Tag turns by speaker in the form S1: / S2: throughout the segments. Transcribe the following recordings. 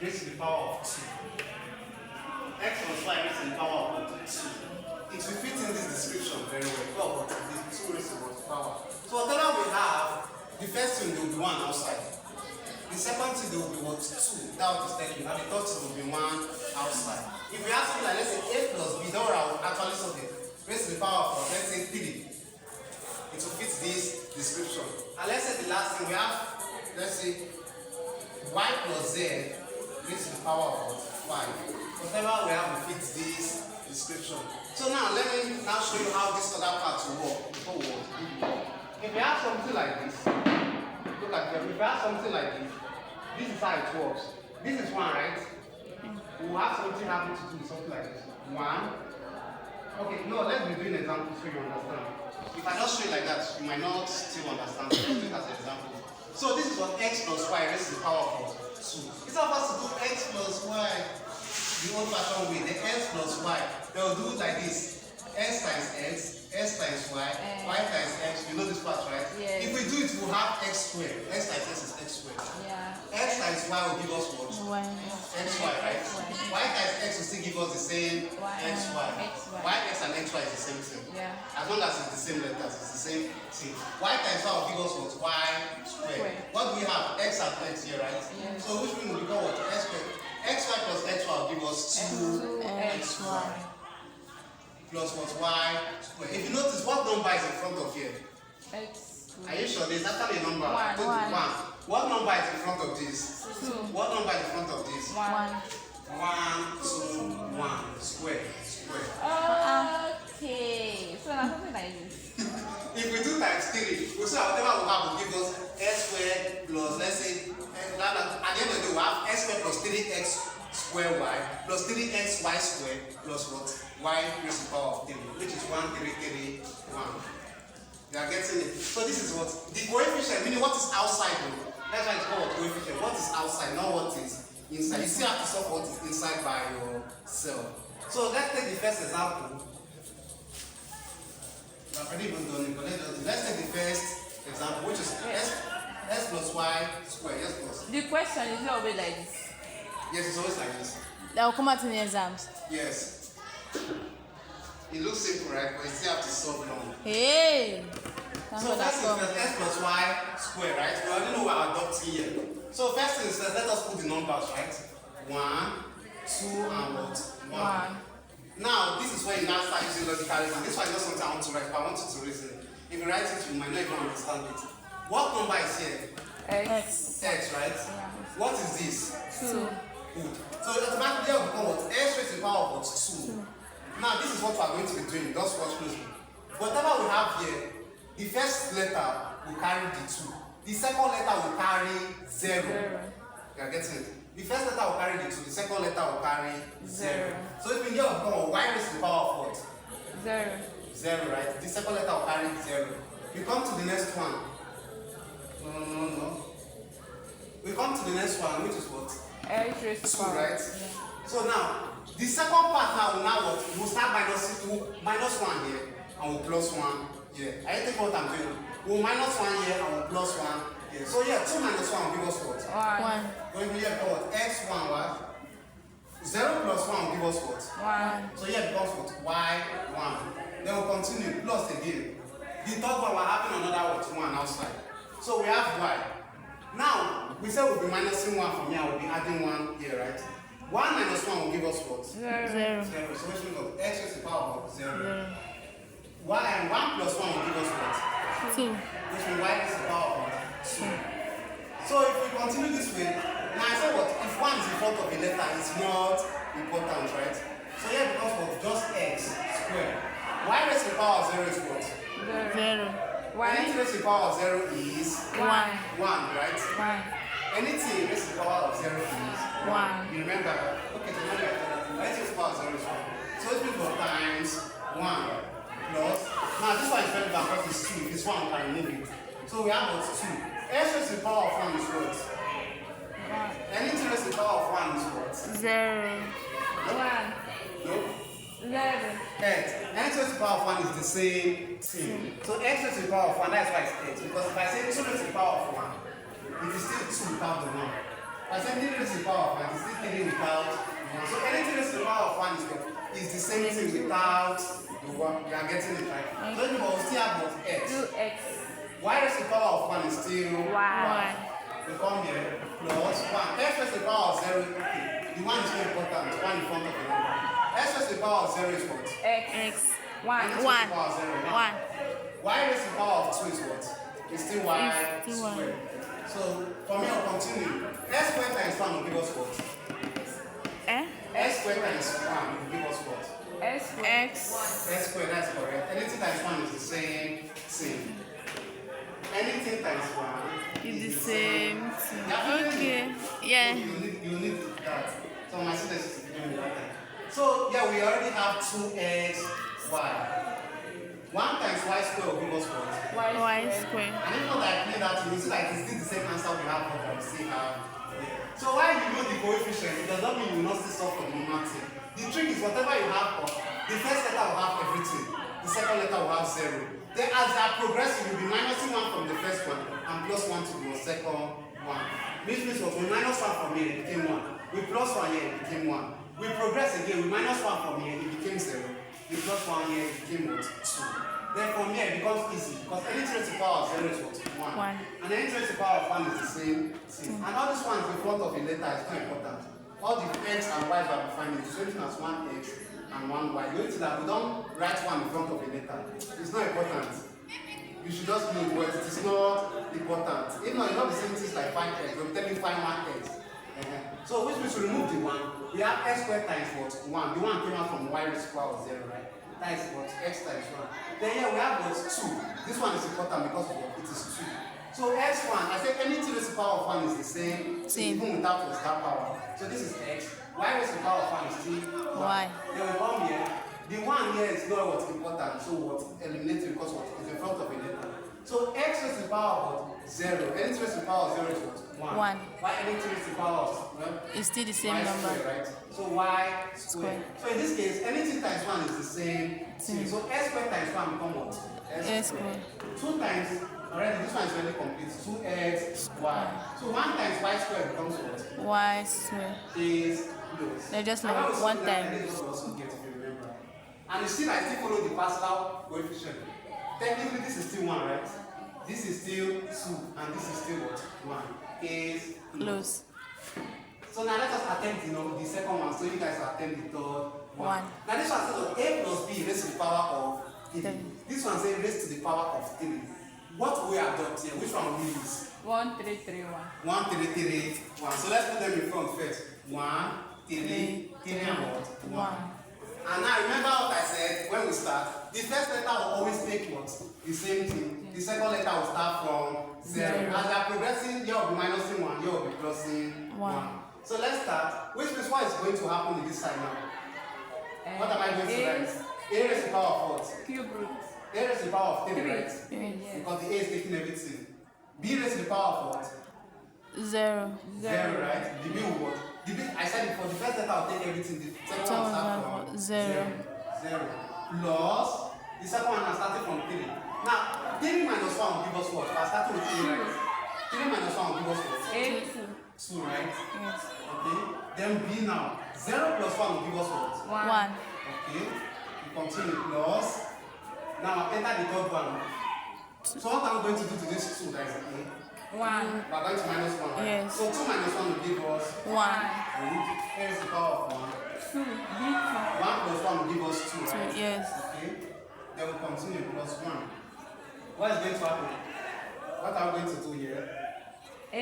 S1: raised to the power of 2. X plus y raised to the power of 2. It will fit in this description very well. But the 2 raised to the power. So whatever we have, the first thing will be 1 outside. The second thing will be what? 2. That will tell you. And the third thing will be 1 outside. If we have something like, let's say a plus b, then I will actually solve it. Raised to the power of, let's say 3. It will fit this description. And let's say the last thing we have, let's say y plus z raised to the power of 5. Whatever we have will fit this description. So now let me now show you how this other part will work. If we have something like this, look at them. If we have something like this is how it works. This is 1, right? We will have something happen to do with something like this. 1. Okay, no, let's be doing examples so you understand. If I just show you like that, you might not still understand. Let's do it as an example. So this is what x plus y raised to the power of 2. Instead of us to do x plus y the old-fashioned way, the x plus y, they will do it like this. S times x times y times x. You know this part, right?
S2: Yes.
S1: If we do it, we'll have x squared. X times x is x squared.
S2: Yeah.
S1: X times y will give us what? xy, right? Y times x will still give us the same xy. Y, x and xy is the same thing.
S2: Yeah.
S1: As long as it's the same letters, it's the same thing. Y times y will give us what? Y squared. What do we have? X and x here, right?
S2: Yes.
S1: So which means we become what? X squared. Xy plus xy will give us 2xy. Plus what? Y squared. If you notice, what number is in front of here?
S2: X.
S1: Are you sure? There's actually a number.
S2: 1.
S1: 1. What number is in front of this?
S2: 2.
S1: What number is in front of this?
S2: 1.
S1: 1, 2, 1. Square.
S2: Okay. So now something like this.
S1: If we do times 3, we'll see whatever we have will give us x squared plus, let's say, at the end of the day, we have x squared plus 3x square y plus 3xy squared plus what? Y raised to the power of 3, which is 1, 3, 3, 1. You are getting it. So this is what? The coefficient, meaning what is outside. That's why it's called coefficient. What is outside, not what is inside. You still have to solve what is inside by yourself. So let's take the first example. We have already even done it, but let's take the first example, which is x plus y squared. Yes, plus.
S2: The question is not always like this.
S1: Yes, it's always like this.
S2: That will come out in the exams.
S1: Yes. It looks simple, right? But you still have to solve long.
S2: Hey!
S1: So first thing is x plus y squared, right? We already know we are adopting here. So first thing is let us put the numbers, right? 1, 2, and what? 1. Now, this is where you now start using logical reasoning. This one is not something I want to write, but I want you to reason. If you write it, you might not even understand it. What number is here?
S2: X.
S1: X, right?
S2: Yeah.
S1: What is this?
S2: 2.
S1: Good. So automatically will become what? X raised to the power of what? 2. Now, this is what we are going to be doing. Just watch closely. Whatever we have here, the first letter will carry the 2. The second letter will carry 0. You are getting it? The first letter will carry the 2. The second letter will carry 0. So if we here will become y raised to the power of what?
S2: 0.
S1: 0, right? The second letter will carry 0. We come to the next one. No. We come to the next one, which is what?
S2: X raised to
S1: 2,
S2: power.
S1: right?
S2: Yeah.
S1: So now, the second part now will now what? We'll start minus 1 here, and we'll plus 1 here. Are you taking what I'm doing? We'll minus 1 here, and we'll plus 1 here. So yeah, 2 minus 1 will give us what?
S2: 1.
S1: When we here what? X1, what? 0 plus 1 will give us what?
S2: 1.
S1: So here becomes what? Y1. Then we'll continue, plus again. The third one, we're having another what? 1 outside. So we have y. Now, we said we'll be minusing 1 from here, we'll be adding 1 here, right? 1 minus 1 will give us what?
S2: 0.
S1: 0. So which means what? X raised to the power of 0. Y and 1 plus 1 will give us what?
S2: 2.
S1: Which means y raised to the power of 2. So if we continue this way, now I said what? If 1 is in front of a letter, it's not important, right? So here becomes what? Just x squared. Y raised to the power of 0 is what?
S2: 0.
S1: Anything raised to the power of 0 is
S2: 1.
S1: 1, right?
S2: 1.
S1: Anything raised to the power of 0 is
S2: 1.
S1: You remember? Okay, so remember that. Anything raised to the power of 0 is 1. So it's been for times 1 plus. Now this one is very bad because it's 2. If it's 1, we can remove it. So we have what? 2. X raised to the power of 1 is what?
S2: 1.
S1: Anything raised to the power of 1 is what?
S2: 0. 1.
S1: Nope.
S2: 11.
S1: X. X raised to the power of 1 is the same thing. So x raised to the power of 1, that's why it's x. Because if I say 2 raised to the power of 1, it is still 2 without the 1. I said anything raised to the power of 1 is still 3 without 1. So anything raised to the power of 1 is the same thing without the 1. You are getting it right. So you will still have what? X.
S2: 2x.
S1: Y raised to the power of 1 is still 1. We come here plus 1. X raised to the power of 0. Okay. The 1 is not important. 1 in front of the number. X raised to the power of 0 is what?
S2: X. 1.
S1: Y raised to the power of 2 is what? It's still y squared. So for me, I'll continue. S squared times 1 will give us what? S squared times 1 will give us what? S squared, that's correct. Anything times 1 is the same. Anything times 1
S2: is the same. Okay.
S1: Yeah. You need that. So my students is doing that. So yeah, we already have 2x, y. 1 times y squared will give us what?
S2: Y squared.
S1: And even though I play that, you see like it's still the same answer we have, but we still have. So while you know the coefficient, it does not mean you will not still solve for the numerator. The trick is whatever you have, the first letter will have everything. The second letter will have 0. Then as they are progressing, you'll be minusing 1 from the first one and plus 1 to the second one. Which means what? We minus 1 from here, it became 1. We plus 1 here, it became 1. We progress again, we minus 1 from here, it became 0. We plus 1 here, it became what? 2. Then from here it becomes easy because anything raised to the power of 0 is what? 1. And anything raised to the power of 1 is the same thing. And all these ones in front of a letter is not important. All the x and y's that we find is the same thing as 1x and 1y. You notice that we don't write 1 in front of a letter. It's not important. You should just know it, but it is not important. Even though it's not the same things like 5x, we're telling 1x. So which means to remove the 1, we have x squared times what? 1. The 1 came out from y raised to the power of 0, right? That is what? X times 1. Then here we have what? 2. This one is important because of what? It is 2. So x1, I said anything raised to the power of 1 is the same. Even without was that power. So this is x. Y raised to the power of 1 is still y. Then we come here. The 1 here is not what's important. So what? Eliminate it because what? It's in front of a letter. So x raised to the power of what? 0. Anything raised to the power of 0 is what? 1. Y anything raised to the power of
S2: it's still the same number.
S1: Square, right? So y squared. So in this case, anything times 1 is the same thing. So x squared times 1 become what? S squared. 2 times, already this one is already complete. 2x, y. So 1 times y squared becomes what?
S2: Y squared.
S1: Is close.
S2: They're just like 1 time.
S1: And you see that I still follow the Pascal coefficient. Technically this is still 1, right? This is still 2, and this is still what? 1. Is close. So now let us attempt the second one, so you guys will attempt the third one. Now this one says a plus b raised to the power of 3. This one says raised to the power of 3. What will we adopt here? Which one will we use?
S2: 1, 3, 3, 1.
S1: 1, 3, 3, 1. So let's put them in front first. 1, 3, 3 and what? 1. And now remember what I said when we start. The first letter will always take what? The same thing. The second letter will start from 0. As they are progressing, here will be minusing 1, here will be plusing 1. So let's start. Which means what is going to happen in this side now? What am I going to write? A raised to the power of what?
S2: Cube root.
S1: A raised to the power of 3, right?
S2: Yes.
S1: Because the A is taking everything. B raised to the power of what?
S2: 0.
S1: 0, right? The B will what? The B, I said before, the first letter will take everything. The second one will start from
S2: 0.
S1: 0. Plus, the second one is starting from 3. Now, 3 minus 1 will give us what? We're starting with 3, right? 3 minus 1 will give us what? 2, right?
S2: Yes.
S1: Okay. Then B now. 0 plus 1 will give us what?
S2: 1.
S1: Okay. We continue. Plus. Now enter the third one. So what are we going to do to this 2 that is A?
S2: 1.
S1: We are going to minus 1, right?
S2: Yes.
S1: So 2 minus 1 will give us
S2: 1.
S1: Here is the power of 1.
S2: 2.
S1: 1 plus 1 will give us 2, right?
S2: Yes.
S1: Okay. Then we continue. Plus 1. What is going to happen? What are we going to do here?
S2: A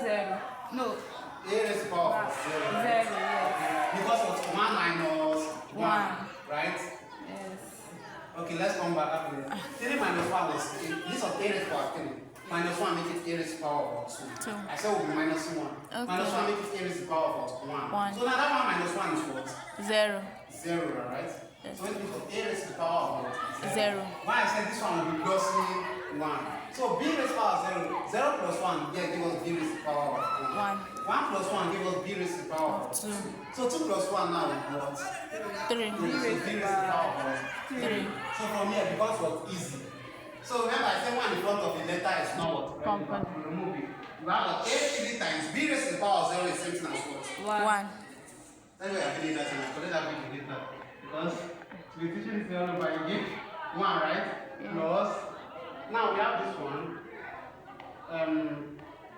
S2: 0. No.
S1: A raised to the power of 0.
S2: 0,
S1: Right?
S2: yes.
S1: Because of 1 minus 1. Right?
S2: Yes.
S1: Okay, let's come back up here. 3 minus 1 was this of A raised to the power of 3. Minus 1 make it A raised to the power of 2.
S2: 2.
S1: I said we'll be minus 1.
S2: Okay.
S1: Minus 1 make it A raised to the power of 1. So now that 1 minus 1 is what?
S2: 0.
S1: 0, right?
S2: Yes.
S1: So it means A raised to the power of what?
S2: 0.
S1: Why I said this one will be plusing 1. So B raised to the power of 0. 0 plus 1, yeah, give us B raised to the power of 1. 1 plus 1 give us B raised to the power of 2. So 2 plus 1 now is what?
S2: 3.
S1: So B raised to the power of
S2: 3.
S1: So from here it becomes what? Easy. So remember I said 1 in front of the letter is not what?
S2: Company.
S1: Remove it. You have A3 times B raised to the power of 0 is same thing as what?
S2: 1.
S1: That's why I did that and I collected that big later. Because to be teaching this level by again 1, right?
S2: Yeah.
S1: Plus now we have this one.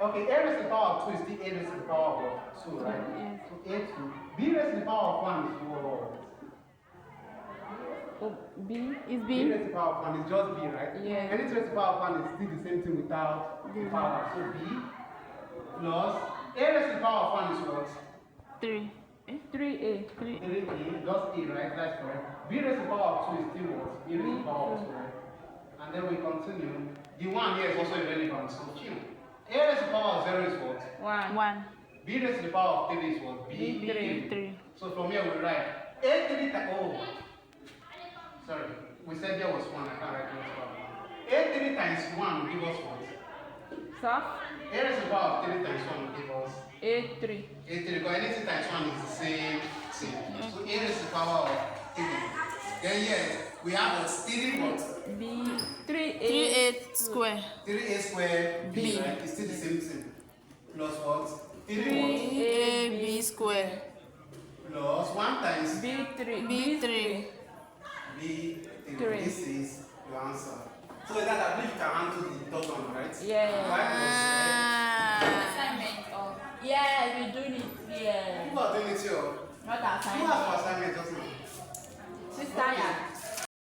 S1: Okay, A raised to the power of 2 is still A raised to the power of what? 2, right?
S2: Yes.
S1: So A2. B raised to the power of 1 is what?
S2: Oh, B is
S1: B
S2: B.
S1: raised to the power of 1 is just B, right?
S2: Yeah.
S1: Any raised to the power of 1 is still the same thing without the power. So B plus A raised to the power of 1 is what?
S2: 3. 3A. 3.
S1: 3A, just A, right? That's correct. B raised to the power of 2 is still what? B raised to the power of 2, right? And then we continue. The 1 here is also irrelevant, so Q. A raised to the power of 0 is what?
S2: 1.
S1: B raised to the power of 3 is what? B
S2: 3.
S1: So from here we write A3 times, oh, sorry, we said there was 1, I can't write it. A3 times 1 will give us what?
S2: So,
S1: A raised to the power of 3 times 1 will give us
S2: A3.
S1: A3, because anything times 1 is the same thing. So A raised to the power of 3. Then here we have what? 3 what?
S2: B. 3A.
S3: 3A square.
S1: 3A square B, right? It's still the same thing. Plus what? 3 what?
S3: 3AB square.
S1: Plus 1 times
S2: B3.
S3: B3.
S1: B3.
S2: Three.
S1: This is your answer. So with that, I believe you can handle the third one, right?
S2: Yeah.
S3: Assignment or
S2: Yeah, we do it. Yeah.
S1: Who are doing it here?
S2: Not
S1: Who
S2: assignment.
S1: has for assignment just now?
S2: Sister, yeah.